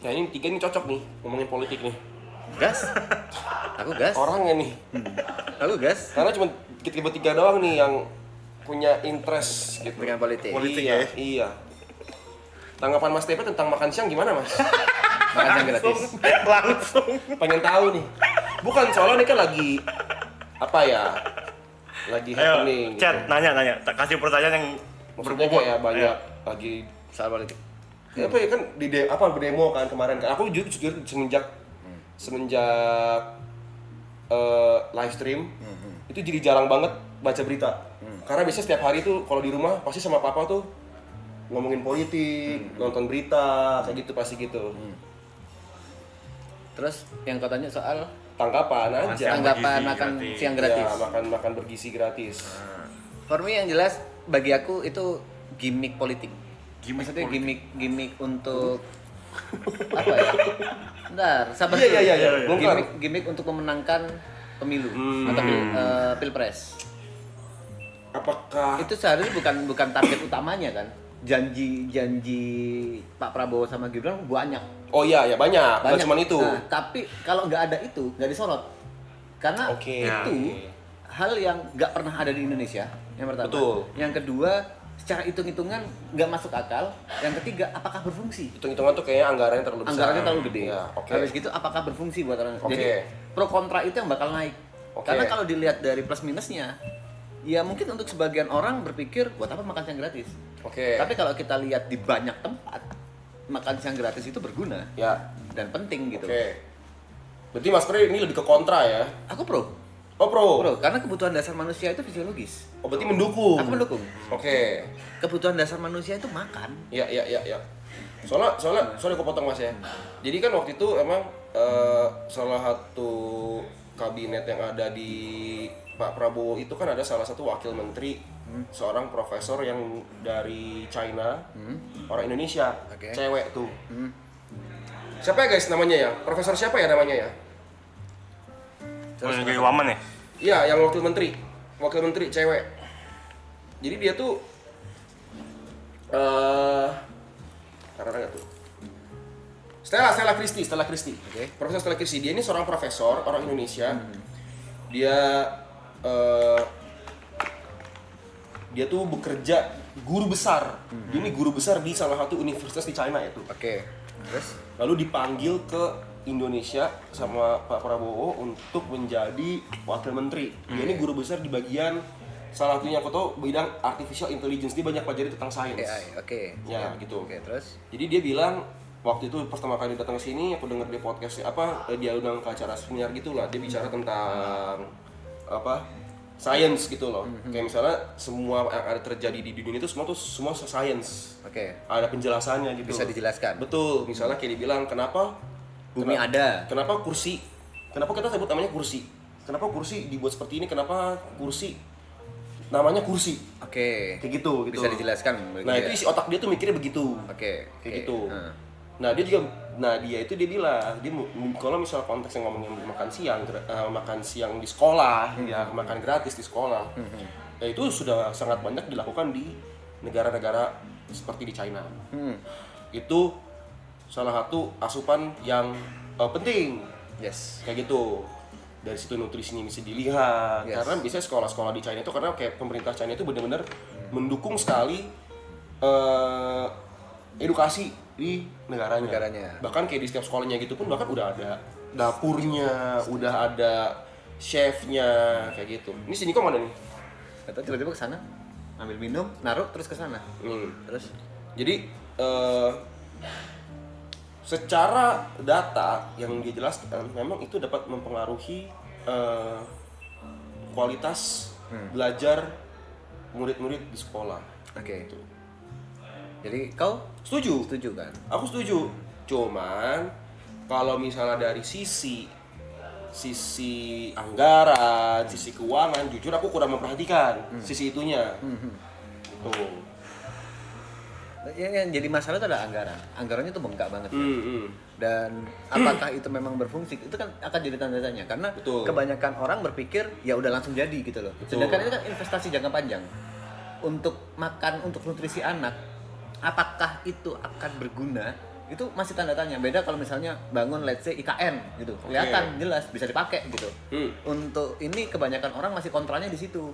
Nah ini tiga ini cocok nih ngomongin politik nih. Gas. Aku gas. Orangnya nih. Aku gas. Karena cuma kita bertiga doang nih yang punya interest gitu. Dengan politik. Iya, iya. Tanggapan Mas Tepe tentang makan siang gimana, Mas? Makan siang gratis. Langsung. Pengen tahu nih. Bukan soalnya ini kan lagi apa ya? Lagi Ayo, happening. chat, Gitu. nanya. Kasih pertanyaan yang Maksudnya berbobot. kayak banyak Ayo. lagi Soal politik. ya apa ya kan berdemo kan kemarin kan. Aku jujur semenjak live stream itu jadi jarang banget baca berita. Karena biasanya setiap hari tuh kalau di rumah pasti sama papa tuh ngomongin politik, nonton berita, kayak gitu pasti gitu. Terus yang kau tanya soal Tanggapan Makan aja. siang. tanggapan bergizi makan gratis. siang gratis. Ya, makan bergizi gratis. For me yang jelas bagi aku itu gimmick politik. Gimmick Maksudnya politik. gimmick untuk apa ya? Bentar, sabar Iya, dulu. iya, iya. Bongkar. Gimmick untuk memenangkan pemilu atau pilpres. Apakah Itu seharusnya bukan target utamanya kan? Janji Pak Prabowo sama Gibran banyak. Oh iya ya banyak. Nggak cuma itu. Nah, tapi kalau nggak ada itu nggak disorot karena Oke. itu hal yang nggak pernah ada di Indonesia yang pertama. Betul. Yang kedua secara hitung-hitungan nggak masuk akal. Yang ketiga apakah berfungsi? Hitung-hitungan tuh kayaknya anggarannya terlalu besar. Anggarannya terlalu gede. Ya, oke. Habis gitu apakah berfungsi buat orang? Oke. Jadi pro kontra itu yang bakal naik. Oke. Karena kalau dilihat dari plus minusnya, ya mungkin untuk sebagian orang berpikir buat apa makan siang gratis. Oke. Tapi kalau kita lihat di banyak tempat, makan siang gratis itu berguna Ya. dan penting gitu. Oke. Berarti Mas Pri ini lebih ke kontra ya? Aku pro. Oh pro. Bro, karena kebutuhan dasar manusia itu fisiologis. Oh berarti mendukung. Aku mendukung. Oke. Kebutuhan dasar manusia itu makan. Ya. Soalnya aku potong Mas ya. Jadi kan waktu itu emang salah satu kabinet yang ada di Pak Prabowo itu kan ada salah satu wakil menteri, seorang profesor yang dari China, orang Indonesia, Oke. cewek tuh. Siapa ya guys namanya ya? Profesor siapa ya namanya ya? Oh, yang kayak Waman ya? Iya, yang wakil menteri cewek. Jadi dia tuh karena nggak tuh Stella Christie. Oke. Profesor Stella Christie. Dia ini seorang profesor orang Indonesia. Dia tuh bekerja guru besar. Dia ini guru besar di salah satu universitas di China itu. Oke. Terus Lalu dipanggil ke Indonesia sama Pak Prabowo untuk menjadi wakil menteri. Dia ini guru besar di bagian salah satunya aku tahu bidang artificial intelligence. Dia banyak pelajari tentang sains. AI. Oke. Ya, gitu. Oke, terus Jadi dia bilang waktu itu pertama kali datang ke sini aku dengar di podcast dia undang ke acara seminar gitulah. Dia bicara tentang science gitu loh. Kayak misalnya semua yang ada terjadi di dunia itu semua science. oke. Ada penjelasannya gitu. Bisa dijelaskan. Betul. Misalnya kayak dibilang kenapa Bumi ada. Kenapa kita sebut namanya kursi? Kenapa kursi dibuat seperti ini? Kenapa kursi namanya kursi? Oke. Kayak gitu. Bisa dijelaskan. Nah, itu isi otak dia tuh mikirnya begitu. Oke. Kayak oke. gitu. Nah. Nah, dia bilang, kalau misal konteks yang ngomongin makan siang di sekolah, ya makan gratis di sekolah. Ya itu sudah sangat banyak dilakukan di negara-negara seperti di China. Itu salah satu asupan yang penting. Yes. Kayak gitu. Dari situ nutrisinya bisa dilihat. Yes. Karena biasanya sekolah-sekolah di China itu karena kayak pemerintah China itu benar-benar mendukung sekali edukasi di negaranya. Bahkan kayak di setiap sekolahnya gitu pun bahkan udah ada dapurnya, udah ada chefnya kayak gitu. Ini sini kok mana nih? Atau tiba-tiba ke sana, ambil minum, naruh terus ke sana. Terus Jadi secara data yang dia jelaskan memang itu dapat mempengaruhi kualitas belajar murid-murid di sekolah. Oke. Gitu. Jadi kau Setuju? setuju kan? Aku setuju. Cuman kalau misalnya dari sisi anggaran, sisi keuangan, jujur aku kurang memperhatikan sisi itunya. Tuh. Yang jadi masalah itu adalah anggaran. Anggarannya tuh bengkak banget. Hmm. Dan apakah itu memang berfungsi? Itu kan akan jadi tanda tanya karena Betul. kebanyakan orang berpikir ya udah langsung jadi gitu loh. Betul. Sedangkan itu kan investasi jangka panjang. Untuk makan, untuk nutrisi anak, apakah itu akan berguna Itu masih tanda tanya. Beda kalau misalnya bangun let's say IKN gitu. Kelihatan jelas bisa dipakai gitu. Untuk ini kebanyakan orang masih kontranya di situ.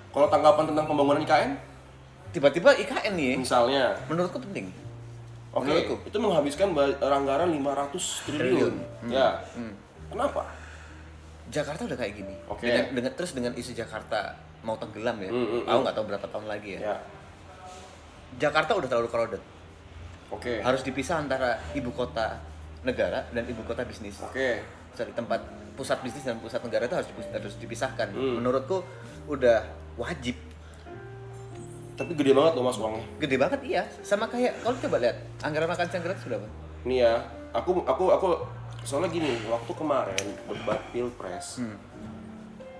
Kalau tanggapan tentang pembangunan IKN, Tiba-tiba IKN nih, misalnya, menurutku penting. oke, Menurutku. itu menghabiskan anggaran 500 triliun. Ya. Kenapa? Jakarta udah kayak gini. Oke. Terus dengan isu Jakarta mau tenggelam ya. Aku nggak tahu berapa tahun lagi ya. Ya. Jakarta udah terlalu crowded. Oke. Harus dipisah antara ibu kota negara dan ibu kota bisnis. Oke. Sorry, tempat pusat bisnis dan pusat negara itu harus dipisahkan. Menurutku udah wajib. Tapi gede banget loh mas uangnya. Gede banget iya. Sama kayak kalau coba lihat anggaran makan siang gratis berapa? Nih ya, aku soalnya gini, waktu kemarin debat pilpres,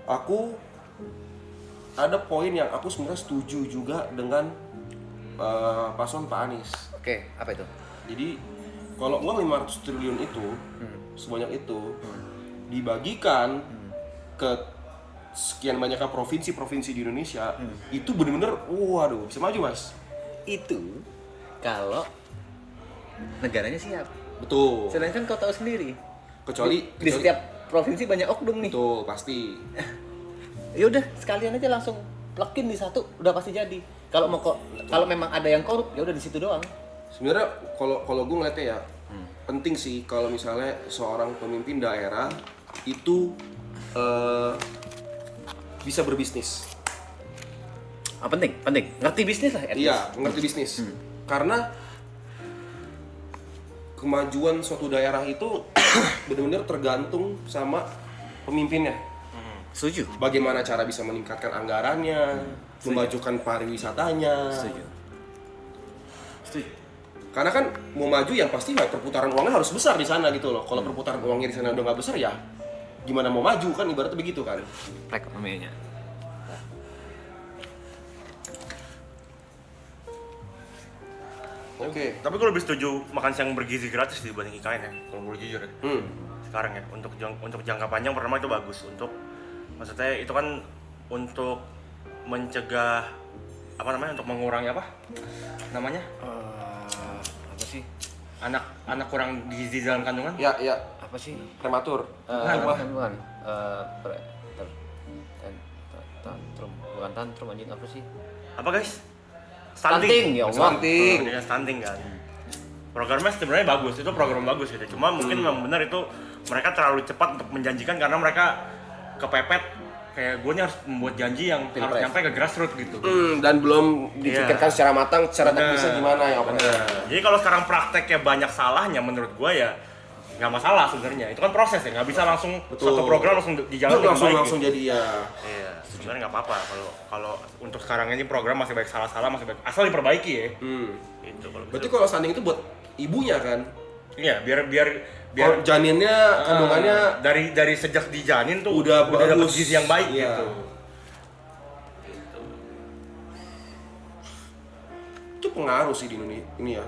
aku ada poin yang aku sebenarnya setuju juga dengan paslon Pak Anies. Oke, apa itu? Jadi kalau uang 500 triliun itu sebanyak itu dibagikan ke sekian banyaknya provinsi-provinsi di Indonesia, itu bener-bener waduh bisa maju mas. Itu kalau negaranya siap. Betul. Sedangkan kau tahu sendiri. Kecuali Di setiap provinsi banyak oknum nih. betul pasti. Ya udah sekalian aja langsung plugin di satu udah pasti jadi. Kalau kalau memang ada yang korup ya udah di situ doang. Sebenarnya kalau gue ngeliatnya ya penting sih kalau misalnya seorang pemimpin daerah itu bisa berbisnis. Penting. Ngerti bisnis lah. at Iya, least. ngerti bisnis. Karena kemajuan suatu daerah itu benar-benar tergantung sama pemimpinnya. Setuju. Bagaimana cara bisa meningkatkan anggarannya, memajukan pariwisatanya. Setuju. Karena kan mau maju yang pasti perputaran uangnya harus besar di sana gitu loh. Kalau perputaran uangnya di sana udah nggak besar ya gimana mau maju kan ibaratnya begitu kan. Perekonomiannya. Oke. Tapi gue lebih setuju makan siang bergizi gratis dibanding IKN ya, kalau gue jujur ya. Sekarang ya, untuk jangka panjang pertama itu bagus. Maksudnya itu kan untuk mencegah apa namanya, untuk mengurangi apa namanya, Apa sih? anak kurang gizi dalam kandungan. Ya, Apa sih? prematur. Bukan. Tantrum. Bukan tantrum anjing, apa sih? Apa guys? Stunting, ya Allah. Stunting. Stunting kan. Programnya sebenarnya bagus, itu program bagus gitu. Cuma mungkin memang benar itu mereka terlalu cepat untuk menjanjikan karena mereka kepepet. Kayak gue nih harus membuat janji yang harus Pilpres. nyampe ke grassroots gitu. Dan belum dipikirkan secara matang, secara teknisnya gimana ya operasinya. Jadi kalau sekarang prakteknya banyak salahnya menurut gue ya nggak masalah sebenarnya. Itu kan proses ya, nggak bisa langsung Betul. satu program langsung dijalankan dengan baik. langsung gitu. jadi ya. Iya, sebenarnya nggak apa-apa kalau untuk sekarang ini program masih baik salah-salah masih baik asal diperbaiki ya. Itu kalau Berarti kalau stunting itu buat ibunya kan? iya biar Kalau janinnya kandungannya dari sejak dijanin tuh udah dapat bagus. gizi yang baik Iya. gitu. Itu pengaruh sih di Indonesia ini ya.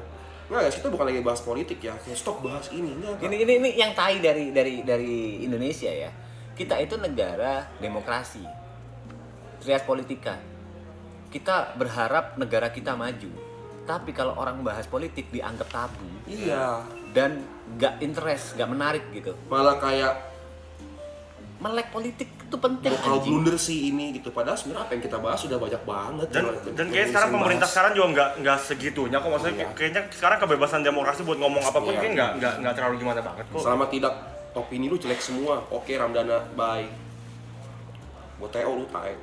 Nggak guys, kita bukan lagi bahas politik ya. Kayak stop bahas ini. Enggak. Ini yang tai dari Indonesia ya. Kita itu negara demokrasi. Trias politika. Kita berharap negara kita maju. Tapi kalau orang bahas politik dianggap tabu Iya. dan nggak interest, nggak menarik gitu. Malah kayak Melek politik itu penting. kalau anjing. blunder sih ini gitu. Padahal sebenarnya apa yang kita bahas sudah banyak banget. Dan kayak sekarang pemerintah sekarang juga nggak segitunya kok, maksudnya Iya. kayaknya sekarang kebebasan demokrasi buat ngomong apapun Iya. kayak nggak terlalu gimana banget kok. Selama tidak opini lu jelek semua. Oke Ramdhana, bye. Buat TO lu tae.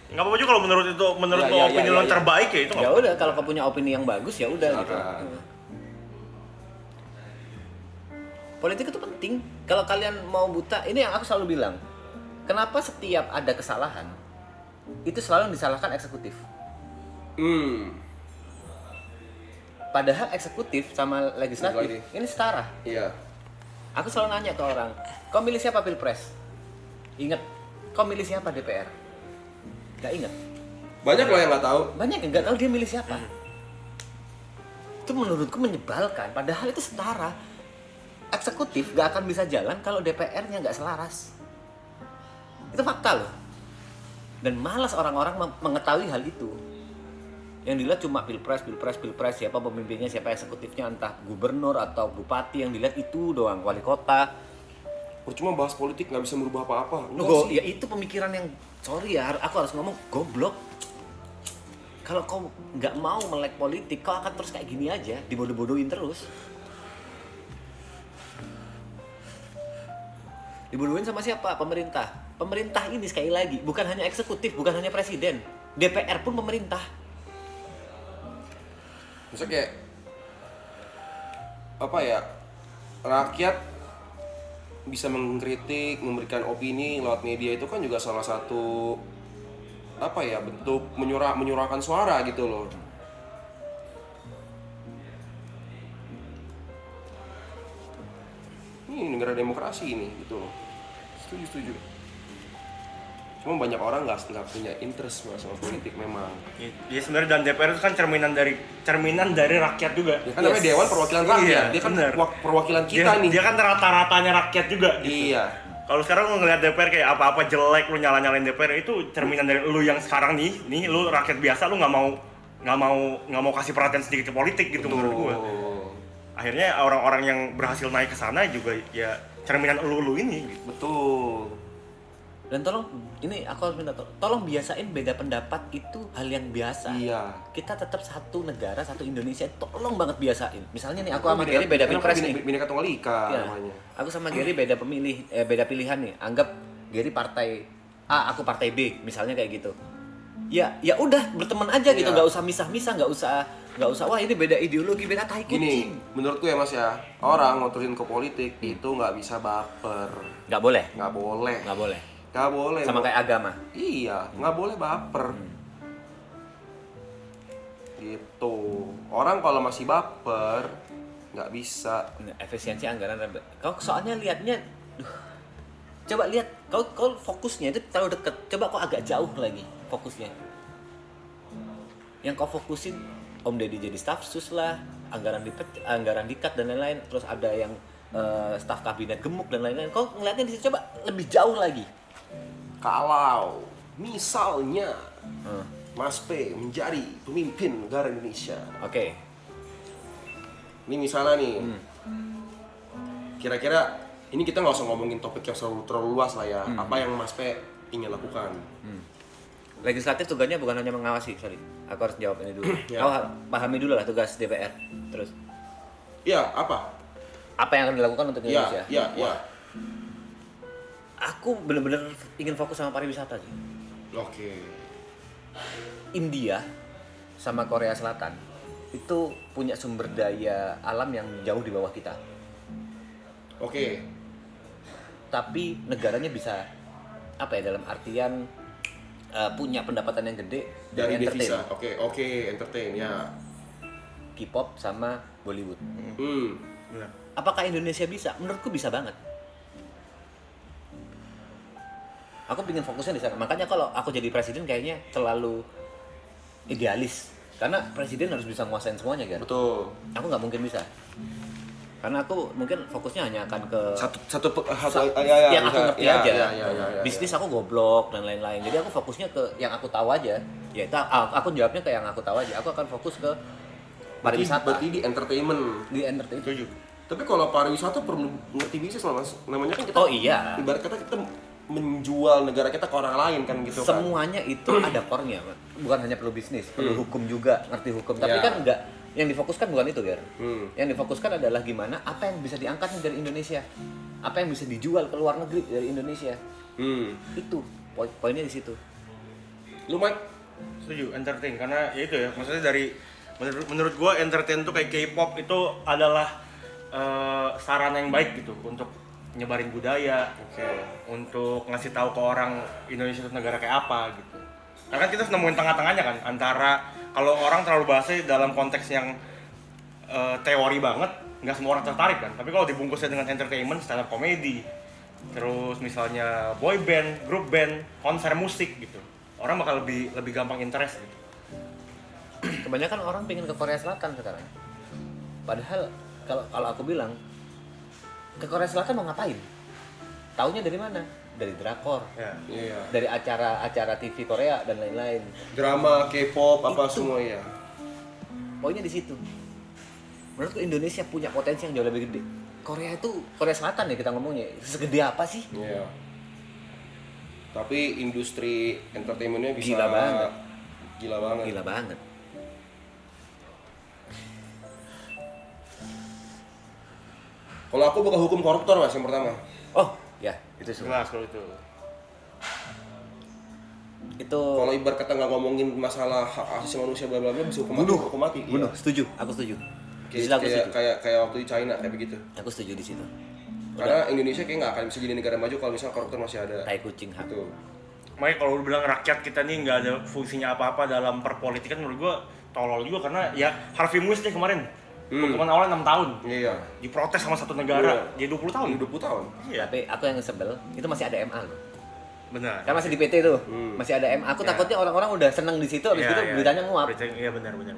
Nggak apa-apa juga kalau menurut Ya, lo opini lo yang terbaik ya itu nggak Ya apa-apa. udah, kalau kau punya opini yang bagus ya udah gitu. Silakan. Politik itu penting. Kalau kalian mau buta, ini yang aku selalu bilang. Kenapa setiap ada kesalahan itu selalu disalahkan eksekutif? Padahal eksekutif sama legislatif ini setara. Iya. Aku selalu nanya ke orang, kau milih siapa pilpres? Ingat, kau milih siapa DPR? Gak ingat. Banyak loh yang nggak tahu. Banyak yang nggak tahu dia milih siapa. Itu menurutku menyebalkan. Padahal itu setara. Eksekutif gak akan bisa jalan kalau DPR-nya nggak selaras. Itu fakta loh. Dan malas orang-orang mengetahui hal itu. Yang dilihat cuma pilpres, siapa pemimpinnya, siapa eksekutifnya, entah gubernur atau bupati, yang dilihat itu doang, wali kota. Percuma bahas politik nggak bisa merubah apa-apa. Enggak Loh, sih. ya itu pemikiran yang, sorry ya, aku harus ngomong goblok. Kalau kau nggak mau melek politik, kau akan terus kayak gini aja, dibodoh-bodohin terus. Dibodohin sama siapa? Pemerintah. Pemerintah ini sekali lagi bukan hanya eksekutif, bukan hanya presiden. DPR pun pemerintah. Misalnya kayak apa ya, rakyat bisa mengkritik, memberikan opini lewat media itu kan juga salah satu apa ya, bentuk menyuarakan suara gitu loh. Ini negara demokrasi ini gitu loh. Setuju. Cuma banyak orang nggak punya interest sama politik memang. Ya sebenarnya dan DPR itu kan cerminan dari rakyat juga. Ya kan namanya Dewan Perwakilan Rakyat. Iya, Dia kan bener. perwakilan kita nih. Dia kan rata-ratanya rakyat juga gitu. Iya. Kalau sekarang lu ngeliat DPR kayak apa-apa jelek, lu nyala-nyalain DPR, itu cerminan dari lu yang sekarang nih lu rakyat biasa, lu nggak mau kasih perhatian sedikit ke politik gitu menurut gua. Akhirnya orang-orang yang berhasil naik ke sana juga ya cerminan lu ini. Gitu. Betul. Dan tolong, ini aku harus minta tolong biasain beda pendapat itu hal yang biasa. Iya. Kita tetap satu negara, satu Indonesia, tolong banget biasain. Misalnya nih aku sama Gary beda pilpres nih. Bineka Tunggal Ika Iya. namanya. Aku sama Gary beda beda pilihan nih. Anggap Gary partai A, aku partai B, misalnya kayak gitu. Ya udah berteman aja gitu, Iya. nggak usah misah-misah, nggak usah wah ini beda ideologi, beda tai Gini, kucing. menurutku ya Mas ya, orang ngotorin ke politik itu nggak bisa baper. Nggak boleh. Nggak boleh. Nggak boleh. Nggak boleh. Sama kayak agama. Iya, nggak boleh baper. Gitu. Orang kalau masih baper nggak bisa. Efisiensi anggaran. Kau soalnya liatnya, coba lihat kau fokusnya itu terlalu deket. Coba kau agak jauh lagi fokusnya. Yang kau fokusin Om Deddy jadi staf sus lah, anggaran dikat dan lain-lain. Terus ada yang staf kabinet gemuk dan lain-lain. Kau ngeliatnya di situ, coba lebih jauh lagi. Kalau misalnya Mas P menjadi pemimpin negara Indonesia. Oke. Ini misalnya nih, kira-kira ini kita nggak usah ngomongin topik yang terlalu luas lah ya. Apa yang Mas P ingin lakukan? Legislatif tugasnya bukan hanya mengawasi, sorry. Aku harus jawab ini dulu. Ya. Kau pahami dulu lah tugas DPR. Terus Iya, apa? apa yang akan dilakukan untuk Indonesia? Iya. Aku bener-bener ingin fokus sama pariwisata sih. Oke. India sama Korea Selatan itu punya sumber daya alam yang jauh di bawah kita. Oke. Tapi negaranya bisa apa ya, dalam artian punya pendapatan yang gede Dari entertain. devisa. Oke, entertain ya. K-pop sama Bollywood. Benar. Apakah Indonesia bisa? Menurutku bisa banget. Aku pengen fokusnya di sana. Makanya kalau aku jadi presiden kayaknya terlalu idealis. Karena presiden harus bisa nguasain semuanya kan. Betul. Aku nggak mungkin bisa. Karena aku mungkin fokusnya hanya akan ke yang aku ngerti aja. Bisnis aku goblok dan lain-lain. Jadi aku fokusnya ke yang aku tahu aja. Ya itu aku jawabnya ke yang aku tahu aja. Aku akan fokus ke pariwisata. Berarti di entertainment. Di entertain. Setuju. Tapi kalau pariwisata perlu ngerti bisnis lah Mas. Namanya kan kita. Oh iya. Ibarat kata kita menjual negara kita ke orang lain kan gitu kan. Semuanya itu ada core-nya, bukan hanya perlu bisnis, perlu hukum juga, ngerti hukum. Tapi Ya. kan enggak, yang difokuskan bukan itu, Ger. Hmm. Yang difokuskan adalah gimana apa yang bisa diangkat dari Indonesia, apa yang bisa dijual ke luar negeri dari Indonesia. Itu poinnya di situ. Lu Mike? Setuju, entertain karena ya itu ya, maksudnya dari menurut gua entertain tuh kayak K-pop itu adalah sarana yang baik gitu untuk nyebarin budaya, untuk ngasih tahu ke orang Indonesia itu negara kayak apa gitu. Karena kita harus nemuin tengah-tengahnya kan, antara kalau orang terlalu bahasnya dalam konteks yang teori banget, nggak semua orang tertarik kan. Tapi kalau dibungkusnya dengan entertainment, stand up comedy, terus misalnya boy band, grup band, konser musik gitu, orang bakal lebih gampang interest gitu. Kebanyakan orang pengen ke Korea Selatan sekarang. Padahal kalau aku bilang ke Korea Selatan mau ngapain? Taunya dari mana? dari drakor, Ya. Iya. dari acara-acara TV Korea dan lain-lain. Drama, K-pop, apa Itu. semua ya. Poinnya di situ. Menurutku Indonesia punya potensi yang jauh lebih gede. Korea Selatan ya kita ngomongnya, segede apa sih? Iya. Tapi industri entertainmentnya bisa Gila banget. Gila banget. Gila banget. Kalau aku bakal hukum koruptor mas yang pertama. Oh, ya, itu semua. Jelas kalau itu. Itu Kalau ibarat kata nggak ngomongin masalah hak asasi manusia bla bla bla bisa hukum mati. Hukum mati. Iya. bunuh, setuju, aku setuju. Di situ Kayak, aku setuju. kayak waktu di China kayak begitu. Aku setuju di situ. Karena Indonesia kayak nggak akan bisa jadi negara maju kalau misalnya koruptor masih ada. Tai kucing hak. Tuh. Makanya kalau lu bilang rakyat kita nih nggak ada fungsinya apa-apa dalam perpolitikan, menurut gua tolol juga karena ya Harvey Weinstein kemarin hukuman awalnya 6 tahun. Iya. Diprotes sama satu negara, jadi 20 tahun. 20 tahun. Iya. Tapi aku yang sebel, itu masih ada MA loh. Benar. Kan masih di PT tuh, masih ada MA. Aku Ya. takutnya orang-orang udah seneng di situ, habis Iya, itu iya. beritanya nguap. Iya benar. Ini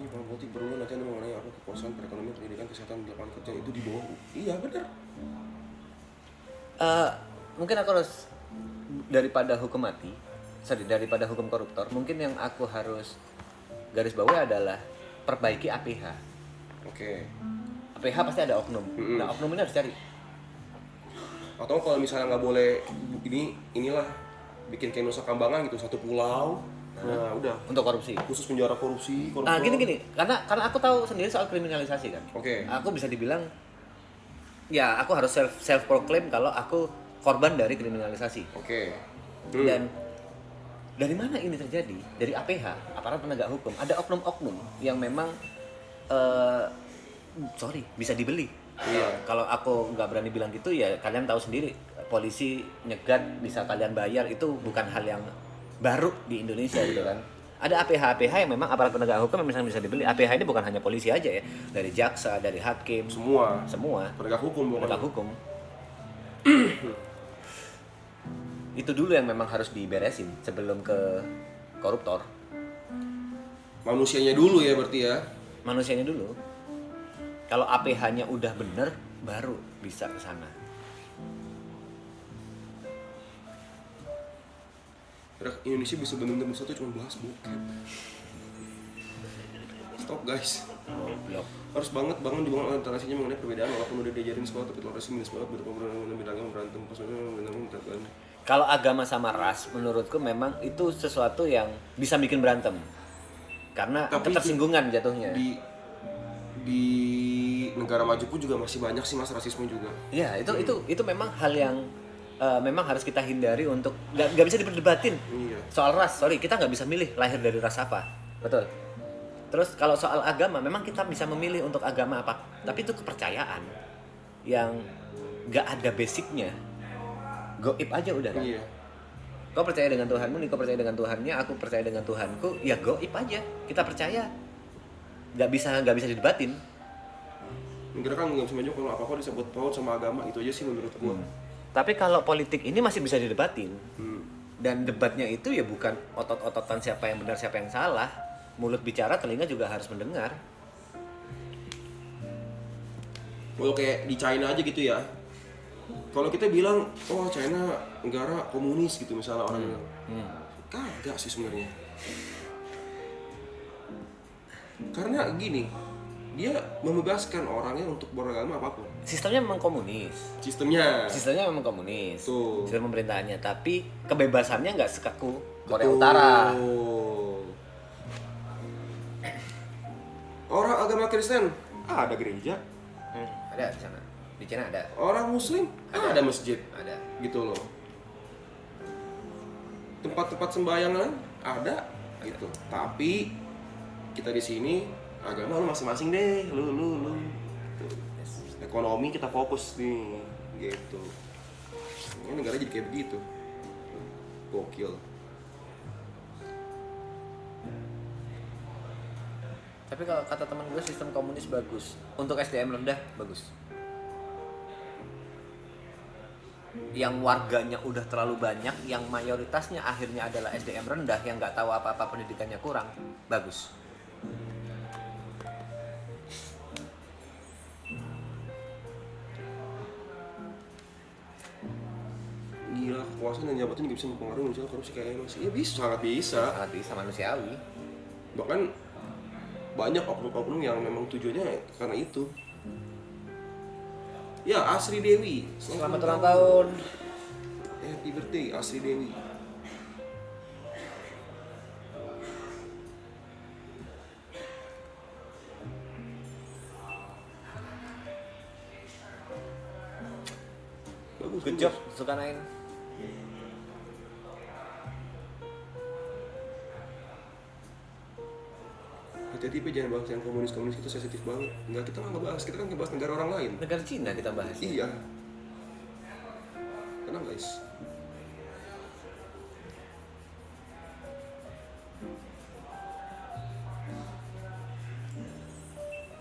Pak Boti perlu nanti ada mengenai apa kekuasaan perekonomian pendidikan kesehatan lapangan kerja itu di bawah. Iya benar. Mungkin aku harus daripada hukum koruptor, mungkin yang aku harus garis bawahi adalah perbaiki APH. Oke. APH pasti ada oknum. Nah, oknum ini harus cari. Atau kalau misalnya nggak boleh inilah bikin kayak Nusa Kambangan gitu satu pulau. Nah udah Untuk korupsi. khusus penjara korupsi. Nah, gini, karena aku tahu sendiri soal kriminalisasi kan. Oke. Aku bisa dibilang, ya aku harus self proclaim kalau aku korban dari kriminalisasi. Oke. Dan dari mana ini terjadi? Dari APH, aparat penegak hukum. Ada oknum-oknum yang memang bisa dibeli. Iya. Kalau aku nggak berani bilang gitu ya kalian tahu sendiri. Polisi nyegat bisa kalian bayar itu bukan hal yang baru di Indonesia gitu kan. Ada APH yang memang aparat penegak hukum yang misalnya bisa dibeli. APH ini bukan hanya polisi aja ya, dari jaksa, dari hakim, Semua semua penegak hukum penegak pokoknya. hukum. Itu dulu yang memang harus diberesin sebelum ke koruptor. Manusianya dulu ya berarti ya. Manusianya dulu. Kalau APH-nya udah bener, baru bisa ke sana. Indonesia bisa benar-benar bersatu cuma bahas bokep. Stop guys. Goblok. Harus banget dibangun toleransinya mengenai perbedaan walaupun udah diajarin sekolah tapi toleransi minus banget beragama berantem pas berantem. Kalau agama sama ras, menurutku memang itu sesuatu yang bisa bikin berantem. Karena Tapi ketersinggungan jatuhnya. Di negara maju pun juga masih banyak sih mas rasisme juga. Iya, itu memang hal yang memang harus kita hindari untuk nggak bisa diperdebatin. Iya. Soal ras, kita nggak bisa milih lahir dari ras apa, betul. Terus kalau soal agama, memang kita bisa memilih untuk agama apa, tapi itu kepercayaan yang nggak ada basicnya, goib aja udah kan. Iya. Kau percaya dengan Tuhanmu, Niko percaya dengan Tuhannya, aku percaya dengan Tuhanku, ya goib aja, kita percaya, nggak bisa didebatin. Negara kan nggak bisa maju kalau apa-apa disebut paut sama agama itu aja sih menurut gua. Tapi kalau politik ini masih bisa didebatin. Dan debatnya itu ya bukan otot-ototan siapa yang benar siapa yang salah. Mulut bicara, telinga juga harus mendengar. Kalau kayak di China aja gitu ya. Kalau kita bilang, oh China negara komunis gitu misalnya orang bilang. Kagak sih sebenarnya. Karena gini, dia membebaskan orangnya untuk beragama apapun. Sistemnya memang komunis. Sistemnya. Sistemnya memang komunis. Tuh. Sistem pemerintahannya, tapi kebebasannya nggak sekaku Korea Betul. Utara. Orang agama Kristen ada gereja, Ada di sana. Di Cina ada. orang Muslim ada masjid, Ada. gitu loh. Tempat-tempat sembahyangan ada, gitu. Tapi kita di sini agama lu masing-masing deh, lu. Gitu. Ekonomi kita fokus nih, gitu. Ini negara jadi kayak begitu, gokil. Tapi kalau kata teman gue sistem komunis bagus. Untuk SDM rendah bagus. Yang warganya udah terlalu banyak, yang mayoritasnya akhirnya adalah SDM rendah yang nggak tahu apa-apa, pendidikannya kurang, bagus. gila kekuasaan dan jabatan juga bisa mempengaruhi misalnya korupsi kayak Enos. Ya bisa, sangat bisa. Sangat bisa manusiawi. Bahkan banyak oknum-oknum yang memang tujuannya karena itu. Ya, Asri Dewi. Selamat ulang tahun. Happy birthday, Asri Dewi. Bagus, Good bagus. job, Zulkarnain. Hati-hati Pe, jangan bahas yang komunis-komunis itu sensitif banget. Enggak, kita nggak bahas, kita kan ngebahas negara orang lain. Negara Cina kita bahas. Iya. Tenang guys.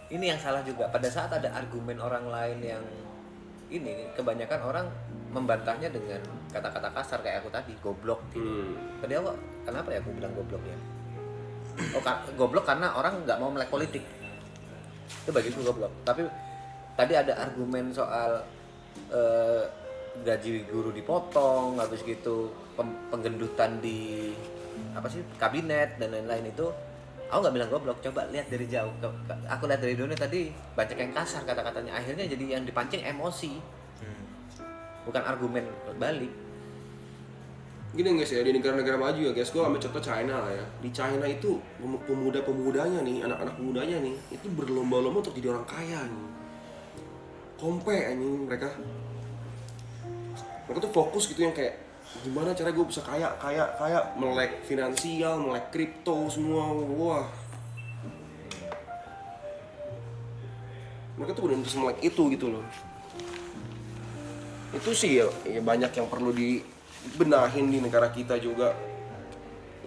Ini yang salah juga. Pada saat ada argumen orang lain yang ini, kebanyakan orang membantahnya dengan kata-kata kasar kayak aku tadi, goblok gitu. Tadi aku, kenapa ya aku bilang goblok ya? Oh, goblok karena orang nggak mau melek politik. Itu bagiku goblok. Tapi tadi ada argumen soal gaji guru dipotong, habis gitu penggendutan di apa sih kabinet dan lain-lain itu. Aku nggak bilang goblok, coba lihat dari jauh. Aku lihat dari dunia tadi banyak yang kasar kata-katanya. Akhirnya jadi yang dipancing emosi, bukan argumen balik. Gini guys ya, di negara-negara maju ya guys, gue ambil contoh China lah ya. Di China itu pemuda-pemudanya nih, anak-anak mudanya nih, itu berlomba-lomba untuk jadi orang kaya nih. Kompe anjing mereka. Mereka tuh fokus gitu yang kayak gimana cara gue bisa kaya melek finansial, melek kripto semua. Wah. Mereka tuh benar-benar bisa melek itu gitu loh. Itu sih ya banyak yang perlu dibenahin di negara kita juga.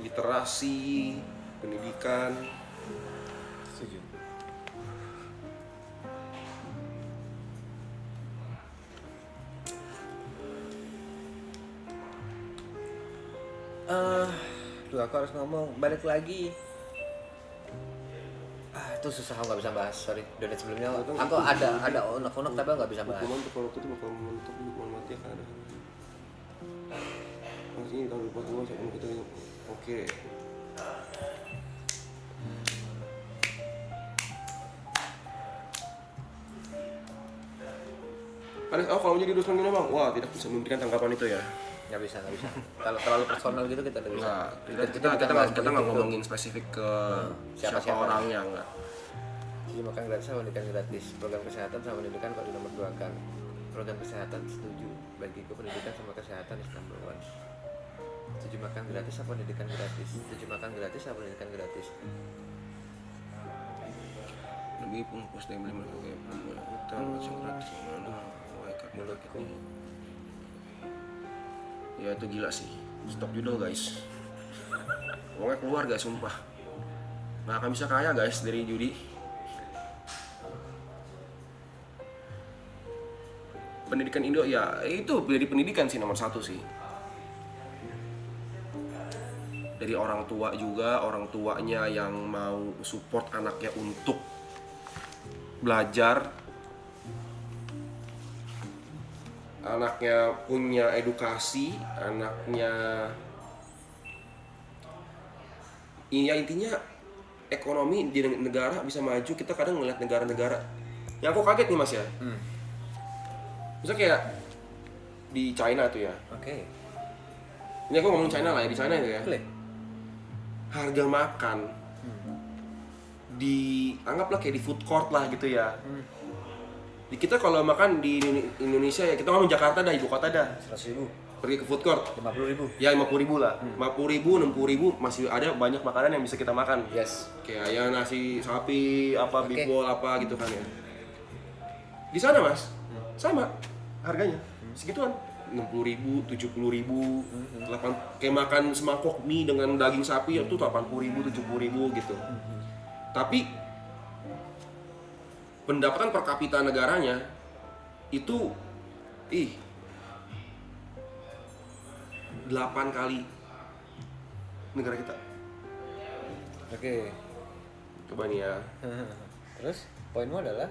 Literasi, pendidikan. Setuju. Duh, aku harus ngomong balik lagi. Itu susah, aku nggak bisa bahas. Sorry, donat sebelumnya aku ada unek-unek tapi aku nggak bisa bahas. Hukuman untuk kalau itu bakal menentuk hukuman mati akan ada. Maksudnya tahun 2014 sebelum kita oke. Kalau menjadi dosen gini bang, wah tidak bisa memberikan tanggapan itu ya. Nggak bisa. Kalau terlalu personal gitu kita nggak bisa. Kita nggak ngomongin spesifik ke siapa orangnya enggak. Jadi makan gratis sama pendidikan gratis. Program kesehatan sama pendidikan kalau di nomor 2 kan. Program kesehatan setuju. Bagiku pendidikan sama kesehatan is number 1. Setuju makan gratis apa pendidikan gratis? Setuju makan gratis apa pendidikan gratis? Lebih pun pos dari beli kayak hutan macam gratis mana? Menurutku Ya itu gila sih. Stop judul guys. Pokoknya keluar guys, sumpah. Nggak akan bisa kaya guys dari judi. Pendidikan Indo ya itu dari pendidikan sih nomor 1 sih. Dari orang tua juga, orang tuanya yang mau support anaknya untuk belajar, anaknya punya edukasi, anaknya ya intinya ekonomi di negara bisa maju. Kita kadang ngeliat negara-negara yang aku kaget nih mas ya. Misalnya kayak di China tuh ya. Oke. Ini aku ngomong China lah ya, di China itu ya. Boleh. Harga makan anggaplah kayak di food court lah gitu ya. Di kita kalau makan di Indonesia ya, kita ngomong Jakarta dah, ibu kota dah. 100.000, Pergi ke food court 50.000. ya 50.000 lah. 50.000, 60.000 masih ada banyak makanan yang bisa kita makan. Yes. Kayak ya nasi sapi, apa Oke. beef bowl apa gitu kan ya. Di sana mas, sama harganya segituan. 60.000, 70.000, kayak makan semangkok mie dengan daging sapi itu 80.000, 70.000 gitu. Tapi pendapatan per kapita negaranya itu 8 kali negara kita. Oke. Coba nih ya. Terus poinmu adalah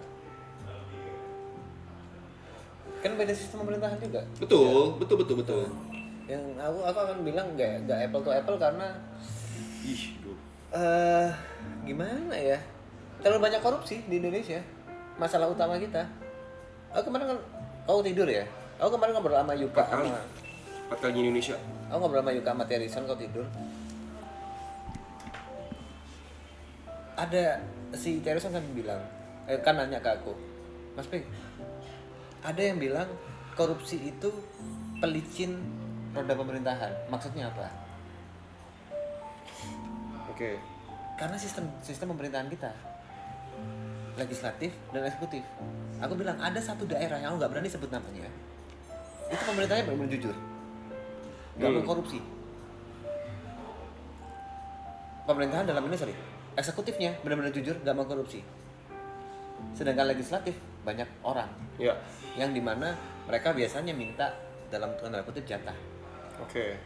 kan beda sistem pemerintahan juga. Betul. Yang aku akan bilang nggak apple to apple karena Duh. gimana ya? Terlalu banyak korupsi di Indonesia. Masalah utama kita. Aku kemarin kan kau tidur ya? Aku kemarin ngobrol sama Yuka 4 kali. sama 4 kali di Indonesia. aku ngobrol sama Yuka sama Terison, kau tidur. Ada si Terison kan bilang, kan nanya ke aku, Mas Peng, ada yang bilang korupsi itu pelicin roda pemerintahan. Maksudnya apa? Oke. Karena sistem pemerintahan kita legislatif dan eksekutif. Aku bilang ada satu daerah yang aku nggak berani sebut namanya. Itu pemerintahnya benar-benar jujur, nggak mengkorupsi. Pemerintahan dalam ini eksekutifnya benar-benar jujur, nggak mengkorupsi. Sedangkan legislatif banyak orang Ya. yang dimana mereka biasanya minta dalam tanda kutip jatah. Oke.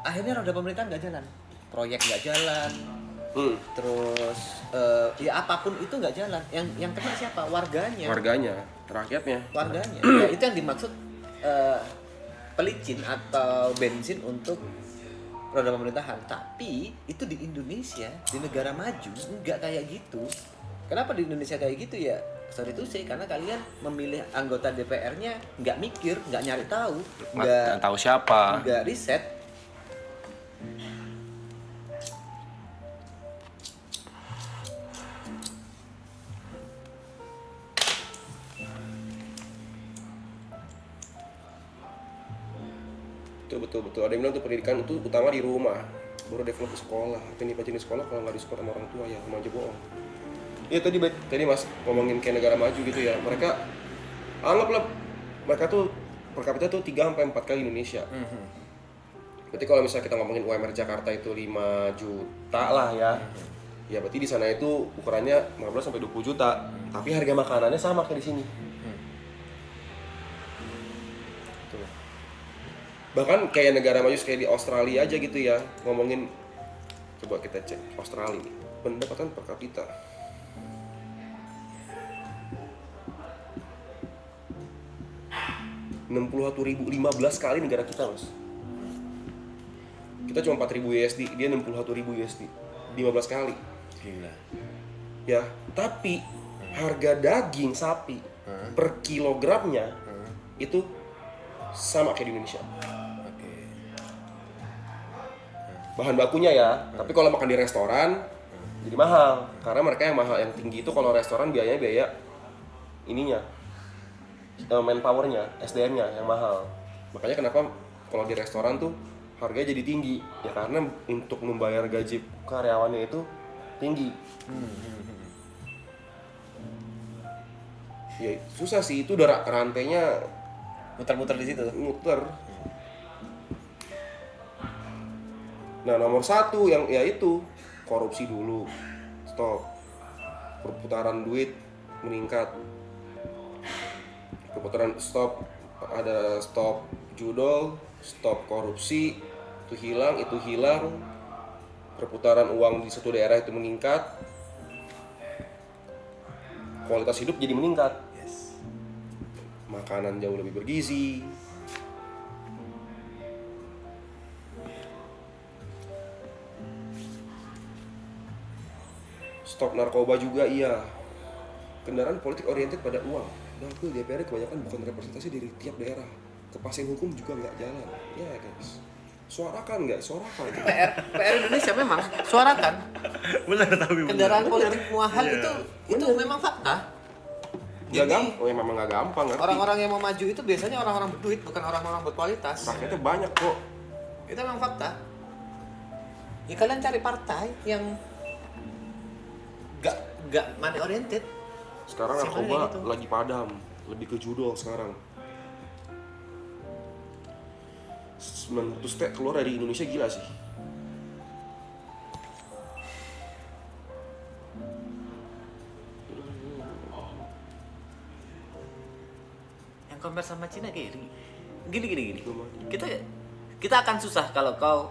Akhirnya roda pemerintahan nggak jalan, proyek nggak jalan, terus ya apapun itu nggak jalan. Yang kena siapa? Warganya. Warganya, rakyatnya. Warganya. Ya, itu yang dimaksud pelicin atau bensin untuk roda pemerintahan. Tapi itu di Indonesia, di negara maju nggak kayak gitu. Kenapa di Indonesia kayak gitu ya? Sorry to say, karena kalian memilih anggota DPR-nya nggak mikir, nggak nyari tahu, Nggak tahu siapa. nggak riset. Betul. Ada yang bilang tuh pendidikan itu utama di rumah, baru develop di sekolah. Apa yang dipelajari di sekolah kalau nggak disupport sama orang tua ya sama aja bohong. Iya tadi Mas ngomongin kayak negara maju gitu ya. Mereka anggaplah mereka tuh per kapita tuh 3 sampai 4 kali Indonesia. Berarti kalau misalnya kita ngomongin UMR Jakarta itu 5 juta lah ya. Ya berarti di sana itu ukurannya 15 sampai 20 juta. Tapi harga makanannya sama kayak di sini. Tuh. Bahkan kayak negara maju kayak di Australia aja gitu ya, ngomongin, coba kita cek Australia nih, pendapatan per kapita 61.000, 15 kali negara kita Mas. Kita cuma 4.000 USD, dia 61.000 USD 15 kali. Gila. Ya, tapi harga daging sapi per kilogramnya itu sama kayak di Indonesia. Bahan bakunya ya, tapi kalau makan di restoran jadi mahal, karena mereka yang mahal, yang tinggi itu kalau restoran biaya ininya, manpowernya, SDM-nya yang mahal. Makanya kenapa kalau di restoran tuh harganya jadi tinggi, ya karena untuk membayar gaji karyawannya itu tinggi. Ya susah sih, itu udah rantainya Muter-muter di situ. muter. Nah nomor 1 yang yaitu korupsi dulu, stop. Perputaran duit meningkat, perputaran stop, ada stop judol, stop korupsi, itu hilang. Perputaran uang di satu daerah itu meningkat, kualitas hidup jadi meningkat. Makanan jauh lebih bergizi. Stop narkoba juga iya. Kendaraan politik oriented pada uang. Bahkan DPR kebanyakan bukan representasi dari tiap daerah. Kepastian hukum juga nggak jalan. Ya guys. Suarakan nggak? Suarakan. PR Indonesia memang suarakan. Benar tapi benar. Kendaraan politik mahal Iya. itu memang fakta. Nggak gampang. Oh ya memang nggak gampang. Ngerti. Orang-orang yang mau maju itu biasanya orang-orang berduit, bukan orang-orang berkualitas. Rakyatnya banyak kok. Itu memang fakta. Ya kalian cari partai yang gak money oriented. Sekarang Siapa narkoba yang gitu? lagi padam. Lebih ke judol sekarang. 900 T keluar dari Indonesia, gila sih. Yang compare sama Cina kayak gini. Kita akan susah kalau kau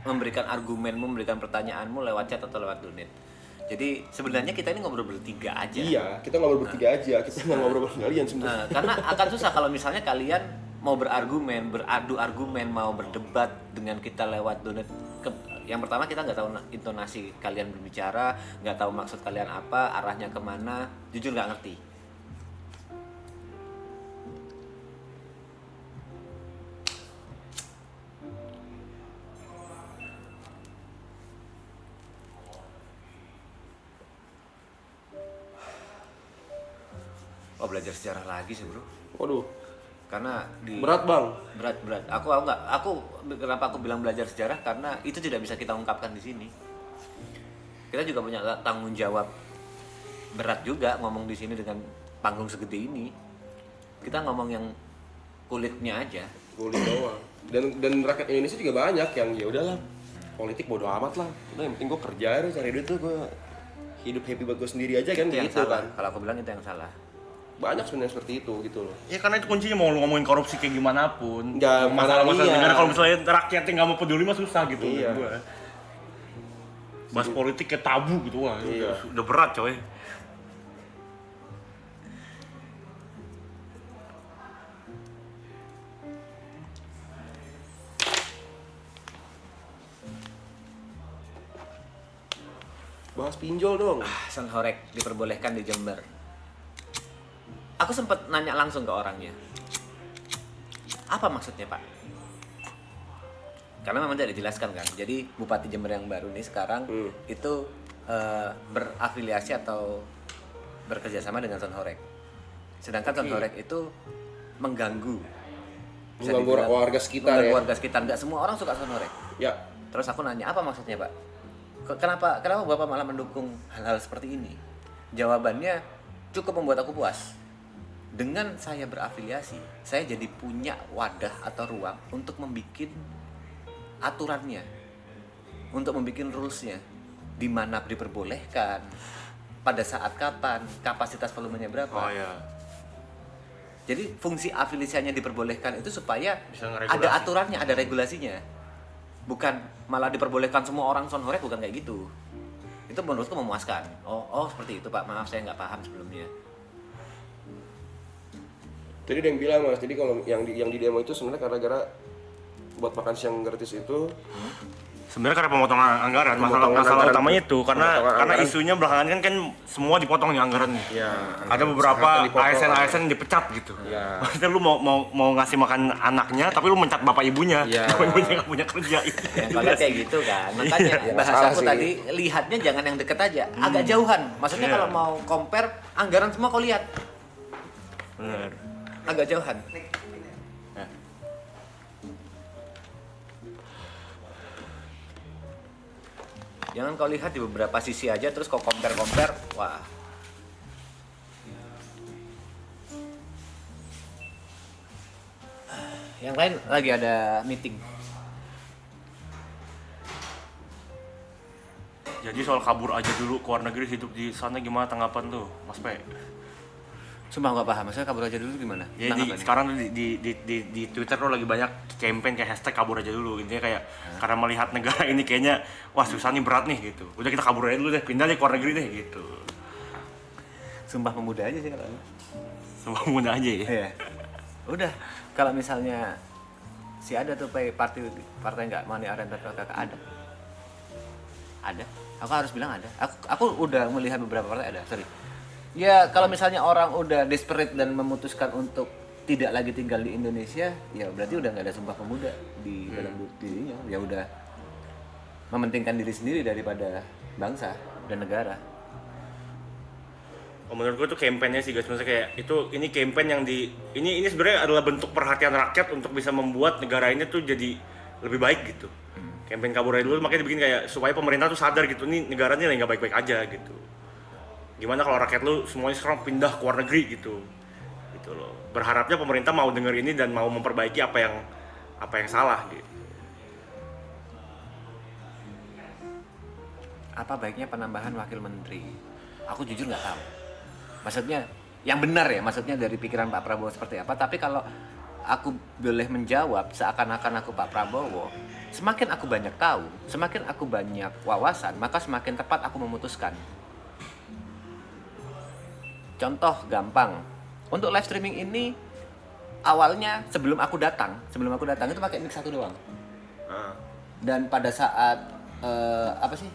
memberikan argumen, memberikan pertanyaanmu lewat chat atau lewat donate. Jadi sebenarnya kita ini ngobrol bertiga aja. Iya, kita ngobrol bertiga aja. Kita nggak ngobrol berkalian sebenarnya. Karena akan susah kalau misalnya kalian mau berargumen, beradu argumen, mau berdebat dengan kita lewat donat. Yang pertama kita nggak tahu intonasi kalian berbicara, nggak tahu maksud kalian apa, arahnya kemana, jujur nggak ngerti. Oh, belajar sejarah lagi sih bro, Waduh, karena di berat bang. berat. Aku kenapa aku bilang belajar sejarah, karena itu tidak bisa kita ungkapkan di sini. Kita juga punya tanggung jawab berat juga ngomong di sini dengan panggung segede ini. Kita ngomong yang kulitnya aja. Kulit doang. Dan rakyat Indonesia juga banyak yang ya udahlah, politik bodo amat lah. Udah yang penting gue kerja aja, cari duit tuh, gue hidup happy buat gue sendiri aja kan, Itu yang gitu salah. kan. Kalau aku bilang itu yang salah. Banyak sebenarnya seperti itu gitu loh. Ya karena itu kuncinya, mau lu ngomongin korupsi kayak gimana pun, Ya, masalah-masalah iya. negara, kalau misalnya rakyatnya nggak mau peduli mah susah gitu. Iya. Gua. Bahas politik kayak tabu gitu, wah Iya. udah berat coy. Bahas pinjol dong. Son horek diperbolehkan di Jember. Aku sempat nanya langsung ke orangnya. Apa maksudnya Pak? Karena memang tidak dijelaskan kan. Jadi Bupati Jember yang baru nih sekarang itu berafiliasi atau bekerja sama dengan Son horek. Sedangkan Son horek itu mengganggu. Bisa Mengganggu dibilang warga sekitar mengganggu ya. warga sekitar. Nggak semua orang suka Son horek. Ya, Terus aku nanya, apa maksudnya Pak? Kenapa Bapak malah mendukung hal-hal seperti ini? Jawabannya cukup membuat aku puas. Dengan saya berafiliasi, saya jadi punya wadah atau ruang untuk membuat aturannya, untuk membuat rules-nya, di mana diperbolehkan, pada saat kapan, kapasitas volumenya berapa. Oh ya. Jadi fungsi afiliasinya diperbolehkan itu supaya Bisa ngeregulasi. ada aturannya, ada regulasinya. Bukan malah diperbolehkan semua orang son horek, bukan kayak gitu. Itu menurutku memuaskan. Oh seperti itu Pak, maaf saya nggak paham sebelumnya. tadi ada yang bilang mas, jadi kalau yang di demo itu sebenarnya gara-gara buat makan siang gratis itu Sebenarnya karena pemotongan anggaran, Pemotongan masalah anggaran utamanya tuh. itu karena Pemotongan anggaran. isunya belakangan kan semua dipotong nih anggaran nih. ya Ada beberapa sangat dipotong. ASN yang dipecat gitu. Iya. Maksudnya lu mau ngasih makan anaknya, tapi lu mencat bapak ibunya. Iya. Bapak ibunya nggak punya kerja. Yang kalau kayak gitu kan. Makanya Iya, bahasa salah aku sih. tadi, lihatnya jangan yang deket aja, agak jauhan. Maksudnya Iya. kalau mau compare anggaran semua kau lihat, Bener. agak jauhan. Jangan kau lihat di beberapa sisi aja terus kau compare, wah. Yang lain lagi ada meeting. Jadi soal kabur aja dulu ke luar negeri, hidup di sana gimana tanggapan tuh, Mas Pe? Sumpah nggak paham, maksudnya kabur aja dulu gimana? Ya Tentang di, apa nih? sekarang tuh di Twitter tuh lagi banyak campaign kayak hashtag kabur aja dulu, intinya kayak karena melihat negara ini kayaknya wah susah nih, berat nih gitu, udah kita kabur aja dulu deh, pindah deh ke luar negeri deh gitu. Sumpah pemuda aja sih kalau. Semua muda aja ya. Iya. Udah, kalau misalnya si ada tuh partai nggak money oriented kakak ada. Aku harus bilang ada. Aku udah melihat beberapa partai ada. Sorry. Ya kalau misalnya orang udah desperate dan memutuskan untuk tidak lagi tinggal di Indonesia, ya berarti udah nggak ada sumpah pemuda di dalam dirinya. Ya udah mementingkan diri sendiri daripada bangsa dan negara. Oh, menurut gue tuh kampanyenya sih guys, maksudnya kayak ini campaign yang ini sebenarnya adalah bentuk perhatian rakyat untuk bisa membuat negara ini tuh jadi lebih baik gitu. Campaign kabur aja dulu makanya dibikin kayak supaya pemerintah tuh sadar gitu, nih negaranya lagi nggak baik-baik aja gitu. Gimana kalau rakyat lu semuanya sekarang pindah ke luar negeri gitu loh. Berharapnya pemerintah mau denger ini dan mau memperbaiki apa yang salah gitu. Apa baiknya penambahan wakil menteri? Aku jujur nggak tahu. Maksudnya yang benar ya, maksudnya dari pikiran Pak Prabowo seperti apa. Tapi kalau aku boleh menjawab seakan-akan aku Pak Prabowo, semakin aku banyak tahu, semakin aku banyak wawasan, maka semakin tepat aku memutuskan. Contoh gampang, untuk live streaming ini awalnya sebelum aku datang itu pakai mic satu doang. Dan pada saat apa sih?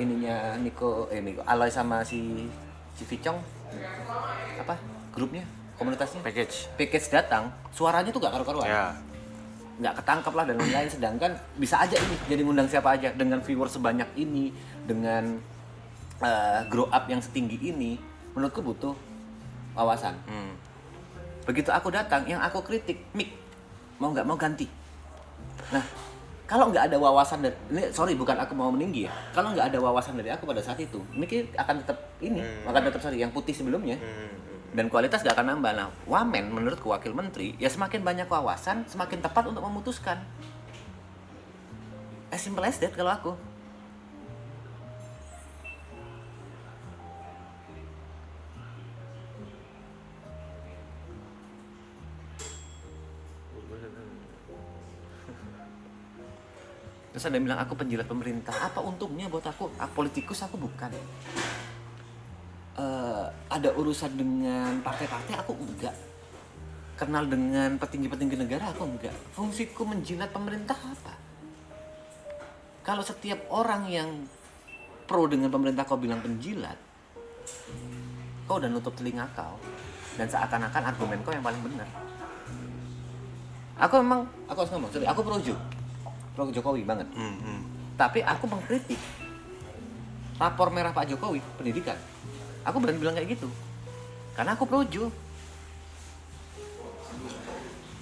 Ininya Niko Aloy sama si Vicong apa? Grupnya, komunitasnya package datang, suaranya tuh gak karu-karuan. Ya. Nggak ketangkep lah dan lain-lain, sedangkan bisa aja ini jadi ngundang siapa aja dengan viewer sebanyak ini, dengan grow up yang setinggi ini. Menurutku butuh wawasan. Begitu aku datang, yang aku kritik mic, mau nggak mau ganti. Nah, kalau nggak ada wawasan dari ini, sorry bukan aku mau meninggi ya, kalau nggak ada wawasan dari aku pada saat itu, mic akan tetap ini, akan tetap sorry yang putih sebelumnya. Dan kualitas gak akan nambah. Nah, wamen menurutku wakil menteri, ya semakin banyak wawasan, semakin tepat untuk memutuskan. As simple as that kalau aku. Terus ada yang bilang aku penjilat pemerintah. Apa untungnya buat aku? Politikus aku bukan. Ada urusan dengan partai-partai aku enggak, kenal dengan petinggi-petinggi negara aku enggak. Fungsiku menjilat pemerintah apa? Kalau setiap orang yang pro dengan pemerintah kau bilang penjilat, kau udah nutup telinga kau dan seakan-akan argumen kau yang paling benar. Aku harus ngomong, sorry, aku pro Jokowi banget. Tapi aku mengkritik rapor merah Pak Jokowi pendidikan. Aku berani bilang kayak gitu, karena aku projo.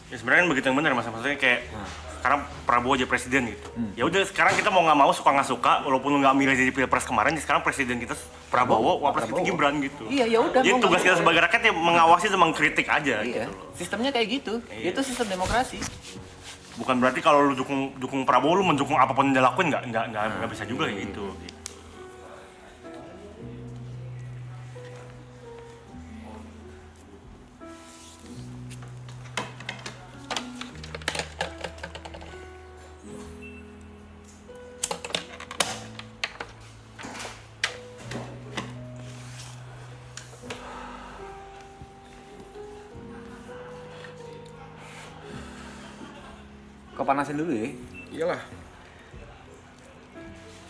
Ya sebenarnya kan begitu yang benar mas, maksudnya kayak sekarang Prabowo aja presiden gitu. Ya udah sekarang kita mau nggak mau suka nggak suka, walaupun nggak milih jadi pilpres kemarin, sekarang presiden kita Prabowo, wapres kita Gibran gitu. Iya ya udah. Jadi tugas kita sebagai rakyat ya mengawasi sama mengkritik aja. Iya. Gitu loh. Sistemnya kayak gitu. Iya. Itu sistem demokrasi. Bukan berarti kalau lu dukung Prabowo lu mendukung apapun yang dia lakuin, nggak bisa juga kayak gitu. Kau panasin dulu ya. Iyalah.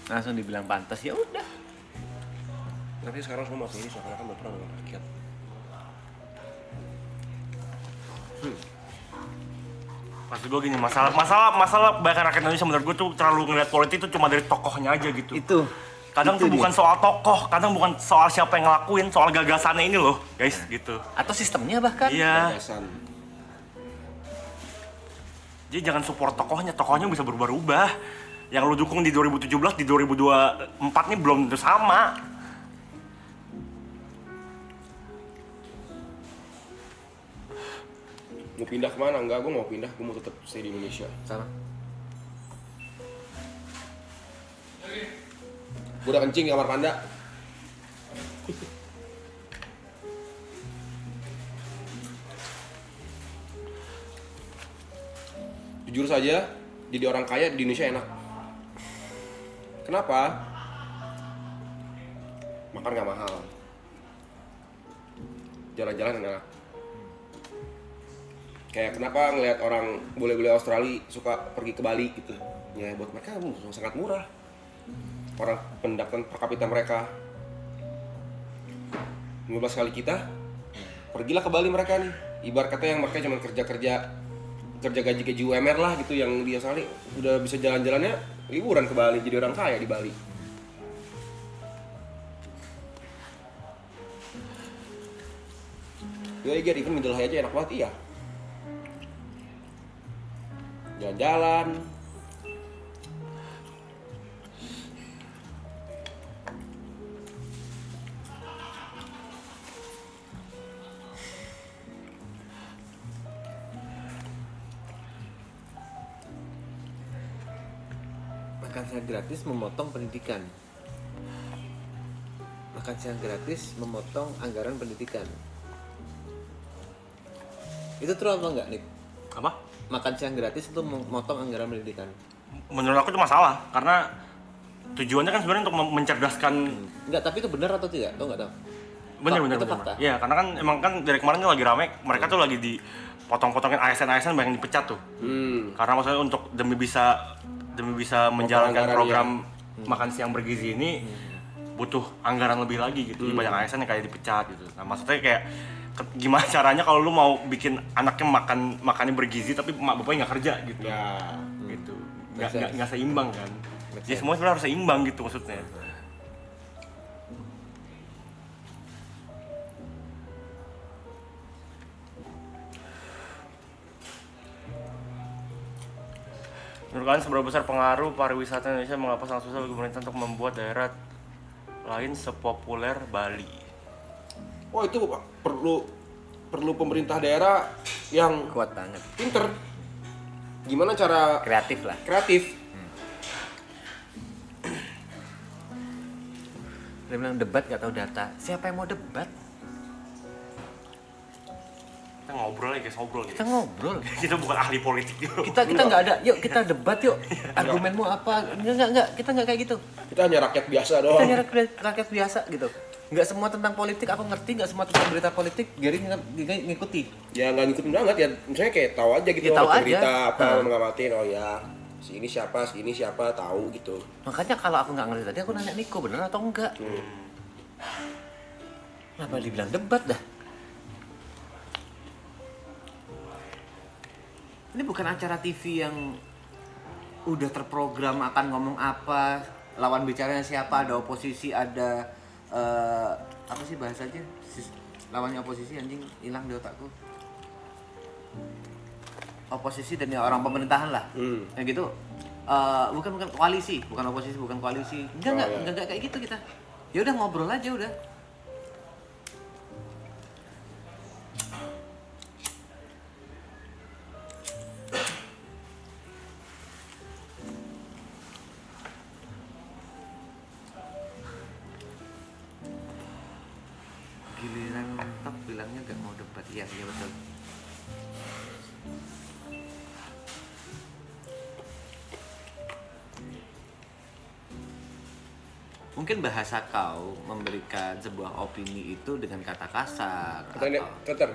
Langsung dibilang pantas, ya udah. Tapi sekarang semua ini seakan-akan berperan dengan rakyat. Maksud gue gini, masalah bahkan rakyat Indonesia menurut gue tuh terlalu ngeliat politik itu cuma dari tokohnya aja gitu. Itu. Kadang itu tuh bukan dia. soal tokoh, kadang bukan soal siapa yang ngelakuin, soal gagasannya ini loh, guys, gitu. Atau sistemnya bahkan. Iya. Gagasan. Jadi jangan support tokohnya bisa berubah-ubah. Yang lu dukung di 2017, di 2024 nih belum tentu sama. Mau pindah kemana? Enggak, gue mau pindah, gue mau tetap stay di Indonesia. Sama. Gue udah kencing di kamar panda. Jujur saja, jadi orang kaya di Indonesia enak. Kenapa? Makan gak mahal. Jalan-jalan enak. Kayak kenapa ngelihat orang bule-bule Australia suka pergi ke Bali gitu. Ya buat mereka sangat murah. Orang pendapatan per kapita mereka 15 kali kita, pergilah ke Bali mereka nih. Ibarat kata yang mereka cuma kerja gaji UMR lah gitu, yang dia sekali udah bisa jalan-jalannya liburan ke Bali, jadi orang kaya di Bali. Ya jadi even middle high aja enak banget, iya. Jalan-jalan. Makan siang gratis memotong pendidikan. Makan siang gratis memotong anggaran pendidikan. Itu true apa enggak, Nick? Apa? Makan siang gratis itu memotong anggaran pendidikan. Menurut aku itu masalah, karena tujuannya kan sebenarnya untuk mencerdaskan. Enggak, tapi itu benar atau tidak? Tahu enggak tahu? Bener. fakta. Iya, karena kan emang kan dari kemarin tuh lagi rame, mereka tuh lagi dipotong-potongin ASN banyak yang dipecat tuh. Karena maksudnya untuk demi bisa menjalankan anggaran, program makan siang bergizi ini butuh anggaran lebih lagi gitu. Banyak ASN yang kayak dipecat gitu. Nah, maksudnya kayak gimana caranya kalau lu mau bikin anaknya makannya bergizi tapi emak bapaknya nggak kerja gitu. Ya. Gitu. Nggak seimbang kan. Jadi semua sebenarnya harus seimbang gitu maksudnya. Menurut kalian seberapa besar pengaruh pariwisata Indonesia, mengapa sangat susah bagi pemerintah untuk membuat daerah lain sepopuler Bali? Oh itu perlu pemerintah daerah yang Kuat banget. pinter. Gimana cara Kreatif lah. kreatif? Dia bilang debat gak tahu data. Siapa yang mau debat? Kita ngobrol aja guys, Kita ngobrol. Kita bukan ahli politik juga. Kita nggak ada. Yuk kita debat yuk. Argumenmu apa? Enggak. Kita nggak kayak gitu. Kita hanya rakyat biasa Kita doang. hanya rakyat biasa gitu. Nggak semua tentang politik aku ngerti, nggak semua tentang berita politik Gary ngikuti. Ya nggak ngikutin banget ya. Misalnya kayak tahu aja gitu. Ya, tahu ada aja. berita apa Nah. mengamatin. Oh ya, si ini siapa tahu gitu. Makanya kalau aku nggak ngerti tadi aku nanya Niko bener atau enggak. Kenapa dibilang debat dah? Ini bukan acara TV yang udah terprogram akan ngomong apa, lawan bicaranya siapa, ada oposisi, ada apa sih bahasanya? Lawannya oposisi anjing hilang di otakku. Oposisi dan ya orang pemerintahan lah. Kayak gitu. Bukan koalisi, bukan oposisi, bukan koalisi. Enggak kayak gitu kita. Ya udah ngobrol aja udah. Giliran mentok bilangnya gak mau debat. Iya betul. Mungkin bahasa kau memberikan sebuah opini itu dengan kata kasar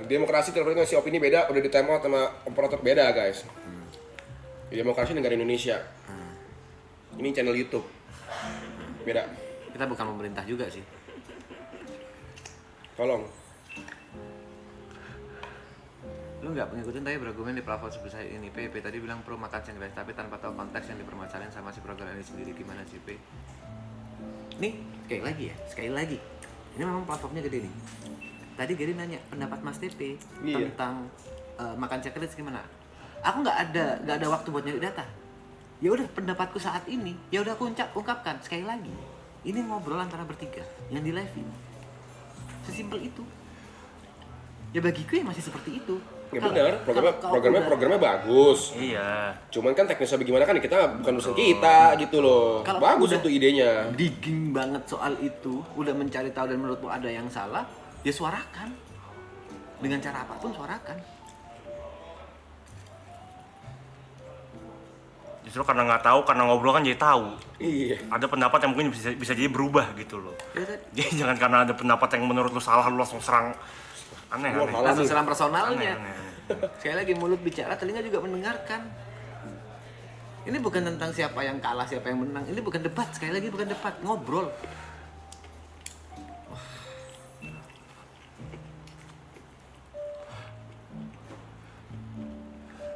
Demokrasi terus ngasih opini beda, udah di time out sama operator beda guys. Demokrasi negara Indonesia. Ini channel YouTube. Beda. kita bukan pemerintah juga sih. Tolong. Lu nggak ngikutin tadi berargumen di platform sebesar ini. PP tadi bilang pro makan siang gratis tapi tanpa tahu konteks yang dipermasalahin sama si program ini sendiri, gimana sih P? Nih sekali lagi ini memang platformnya gede nih. Tadi Gary nanya pendapat Mas TP tentang makan siang gratis gimana. Aku nggak ada waktu buat nyari data. Ya udah pendapatku saat ini, ya udah aku ungkapkan sekali lagi. Ini ngobrol antara bertiga yang di live ini. Sesimpel itu. Ya bagiku ya masih seperti itu. Ya benar, programnya bagus. Iya. Cuman kan teknisnya bagaimana kan kita bukan urusan kita gitu loh. Kalau Bagus udah itu idenya. Digging banget soal itu, udah mencari tahu dan menurutmu ada yang salah, ya suarakan. Dengan cara apapun suarakan. Justru karena nggak tahu, karena ngobrol kan jadi tahu. Iya. Ada pendapat yang mungkin bisa jadi berubah gitu loh. Ya, kan? Jadi jangan karena ada pendapat yang menurut lu salah lu langsung serang. Aneh. Langsung serang personalnya. Aneh. Sekali lagi mulut bicara, telinga juga mendengarkan. Ini bukan tentang siapa yang kalah, siapa yang menang. Ini bukan debat, sekali lagi bukan debat, ngobrol.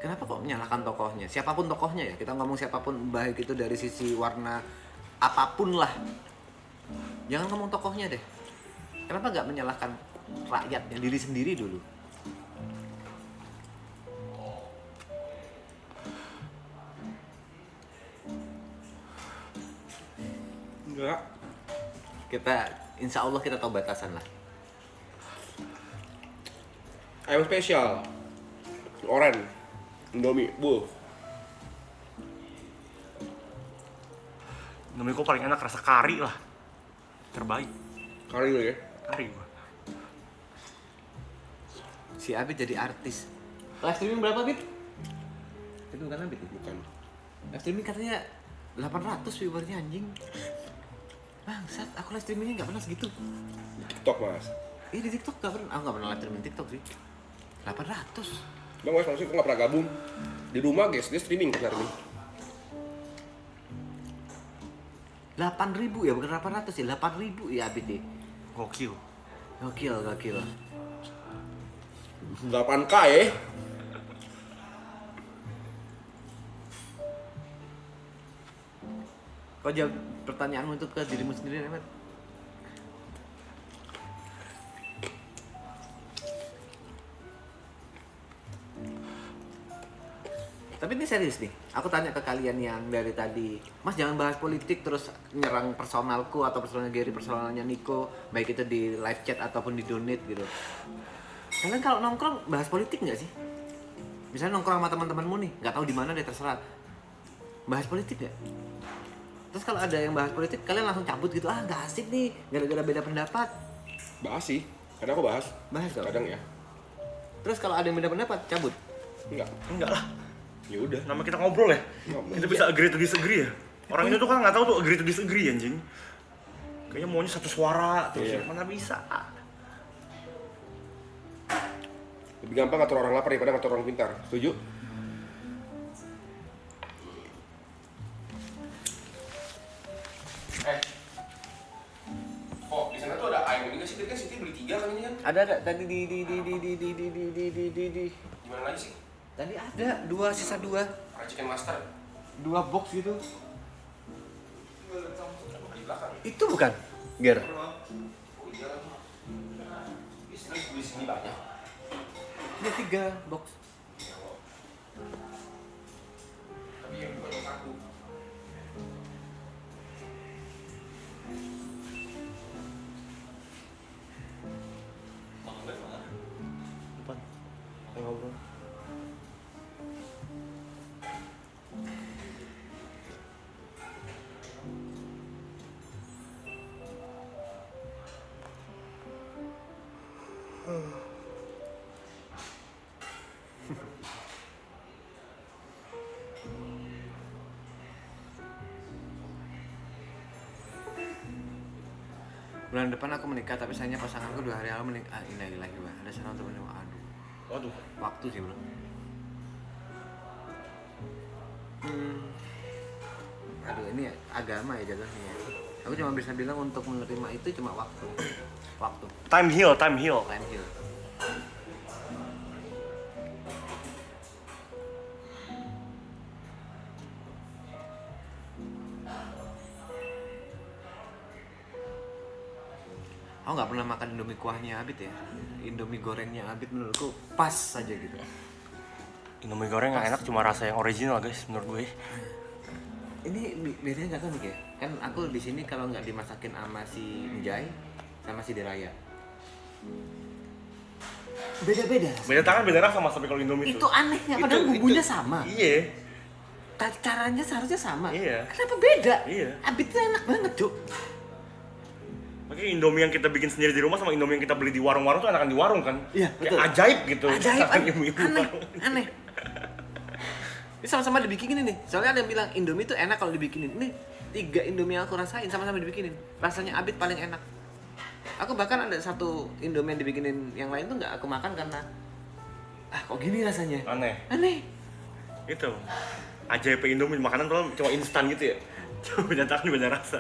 Kenapa kok menyalahkan tokohnya? Siapapun tokohnya ya, kita ngomong siapapun, baik itu dari sisi warna apapun lah. Jangan ngomong tokohnya deh. Kenapa nggak menyalahkan rakyatnya, diri sendiri dulu? Enggak. Insya Allah kita tahu batasan lah. Ayam spesial. Oren. Indomie. Indomie kok paling enak rasa kari lah. Terbaik. Kali dulu ya. Kari gua. Si Abi jadi artis. Live streaming berapa, Bit? Itu bukan Bit? Bukan. Live streaming katanya 800 viewernya anjing. Bangsat, aku live streamingnya nggak pernah segitu. TikTok mas. Iya di TikTok nggak pernah. Aku nggak pernah live streaming TikTok sih. 800. Bang Wes maksudnya aku nggak pernah gabung. Di rumah guys, dia streaming hari ini. 8.000 ya, bukan 800 ya, 8.000 ya Abid ya. Gokil. Gokil. 8K ya. Kau jawab pertanyaanmu itu ke dirimu sendiri, Ahmad. Tapi ini serius nih, aku tanya ke kalian yang dari tadi, Mas jangan bahas politik terus nyerang personalku atau personalnya Gary, personalnya Nico, baik itu di live chat ataupun di donate gitu. Kalian kalau nongkrong bahas politik nggak sih? Misalnya nongkrong sama teman-temanmu nih, nggak tahu di mana deh terserah. Bahas politik nggak? Terus kalau ada yang bahas politik, kalian langsung cabut gitu, ah nggak asik nih, gara-gara beda pendapat. Bahas sih, kadang aku bahas. Bahas dong. Kadang ya. Terus kalau ada yang beda pendapat, cabut. Enggak lah. Ya udah. Nama kita ngobrol ya. Ngobrol. Kita bisa agree to disagree ya. Orang ini tuh kan nggak tahu tuh agree to disagree anjing. Kayaknya maunya satu suara terus Iya. mana bisa. Lebih gampang ngatur orang lapar daripada ngatur orang pintar. Setuju? Oh, di sana tuh ada ayam ini kan Siti kan Siti beli 3 kan ini kan? Ada tadi di Gimana lagi sih? tadi ada 2 sisa 2 Chicken Master 2 box gitu. di belakang. Itu bukan, Ger? Oh iya. Istilah beli sini banyak. Ini 3 box. Tapi yang bukan yang satu. Depan. Ayo ngobrol. Bulan depan aku menikah, tapi sayangnya pasanganku 2 hari lalu menikah. Ini lagi Bang. Ada sana untuk menikah. Aduh, Waduh. waktu sih bro. Aduh, ini agama ya jatuhnya ya. Aku cuma bisa bilang untuk menerima itu cuma waktu. Waktu. Time heal, time heal. Time heal. Aku nggak pernah makan Indomie kuahnya Abid ya. Indomie gorengnya Abid menurutku pas saja gitu. Indomie goreng nggak enak, cuma rasa yang original guys menurut gue. Ini bedanya nggak tahu nih ya. Kan aku di sini kalau nggak dimasakin sama si Njai sama si Deraya. Beda-beda. Beda tangan beda rasa mas, tapi kalau Indomie Itu anehnya, padahal bumbunya sama. Iya. Caranya seharusnya sama. Iya. Kenapa beda? Iya. Abid itu enak banget, Cuk. Makanya Indomie yang kita bikin sendiri di rumah sama Indomie yang kita beli di warung-warung tuh enakan di warung kan? Iya, betul. Kayak ajaib gitu. Ajaib, Ibu-ibu aneh, warung. aneh. Ini sama-sama dibikinin nih. Soalnya ada yang bilang Indomie tuh enak kalau dibikinin. Ini 3 Indomie yang aku rasain sama-sama dibikinin. Rasanya Abid paling enak. Aku bahkan ada 1 Indomie yang dibikinin yang lain tuh nggak aku makan karena kok gini rasanya. Aneh. Aneh. Itu. Ajaib Indomie makanan tuh cuma instan gitu ya. Cuma beda tangan beda rasa.